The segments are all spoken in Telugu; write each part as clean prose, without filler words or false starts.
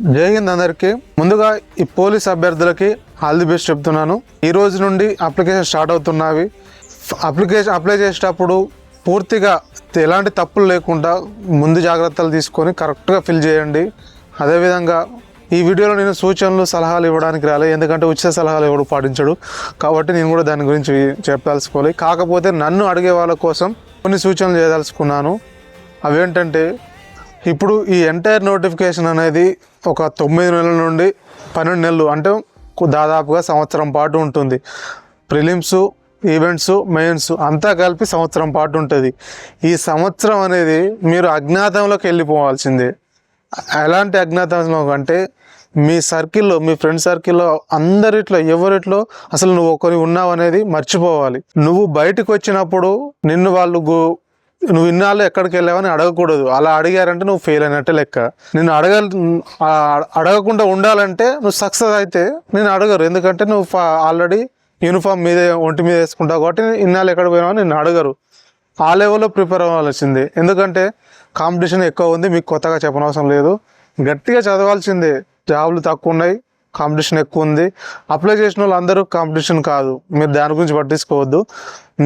జై హింద్ అందరికీ. ముందుగా ఈ పోలీస్ అభ్యర్థులకి ఆల్ ది బెస్ట్ చెప్తున్నాను. ఈ రోజు నుండి అప్లికేషన్ స్టార్ట్ అవుతున్నవి. అప్లికేషన్ అప్లై చేసేటప్పుడు పూర్తిగా ఎలాంటి తప్పులు లేకుండా ముందు జాగ్రత్తలు తీసుకొని కరెక్ట్గా ఫిల్ చేయండి. అదేవిధంగా ఈ వీడియోలో నేను సూచనలు సలహాలు ఇవ్వడానికి రాలేదు, ఎందుకంటే ఉచిత సలహాలు ఎవడు పాటించడు కాబట్టి నేను కూడా దాని గురించి చెప్పదలుచుకోవాలి. కాకపోతే నన్ను అడిగే వాళ్ళ కోసం కొన్ని సూచనలు చేయదలుచుకున్నాను. అవేంటంటే, ఇప్పుడు ఈ ఎంటైర్ నోటిఫికేషన్ అనేది ఒక 9 నెలల నుండి 12 నెలలు అంటే దాదాపుగా సంవత్సరం పాటు ఉంటుంది. ప్రిలిమ్స్, ఈవెంట్స్, మెయిన్స్ అంతా కలిపి సంవత్సరం పాటు ఉంటుంది. ఈ సంవత్సరం అనేది మీరు అజ్ఞాతంలోకి వెళ్ళిపోవాల్సిందే. ఎలాంటి అజ్ఞాతంలో అంటే, మీ సర్కిల్లో, మీ ఫ్రెండ్ సర్కిల్లో అందరిట్లో ఎవరిట్లో అసలు నువ్వు ఒకరి ఉన్నావు అనేది మర్చిపోవాలి. నువ్వు బయటకు వచ్చినప్పుడు నిన్ను వాళ్ళు నువ్వు ఇన్నాళ్ళు ఎక్కడికి వెళ్ళావని అడగకూడదు. అలా అడిగారంటే నువ్వు ఫెయిల్ అయినట్టే లెక్క. నేను అడగకుండా ఉండాలంటే నువ్వు సక్సెస్ అయితే నేను అడగరు, ఎందుకంటే నువ్వు ఆల్రెడీ యూనిఫామ్ మీదే ఒంటి మీద వేసుకుంటావు కాబట్టి ఇన్నాళ్ళు ఎక్కడ పోయినావు నేను అడగరు. ఆ లెవెల్లో ప్రిపేర్ అవ్వాల్సిందే, ఎందుకంటే కాంపిటీషన్ ఎక్కువ ఉంది. మీకు కొత్తగా చెప్పనవసరం లేదు, గట్టిగా చదవాల్సిందే. జాబులు తక్కువ ఉన్నాయి, కాంపిటీషన్ ఎక్కువ ఉంది. అప్లై చేసిన వాళ్ళు అందరూ కాంపిటీషన్ కాదు, మీరు దాని గురించి పట్టించుకోవద్దు.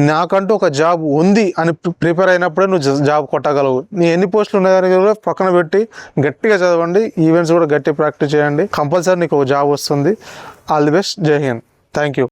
నాకంటూ ఒక జాబ్ ఉంది అని ప్రిపేర్ అయినప్పుడే నువ్వు జాబ్ కొట్టగలవు. నీ ఎన్ని పోస్టులు ఉన్నాయని కూడా పక్కన పెట్టి గట్టిగా చదవండి. ఈవెంట్స్ కూడా గట్టి ప్రాక్టీస్ చేయండి, కంపల్సరీ నీకు ఒక జాబ్ వస్తుంది. All the best. జై హింద్. Thank you.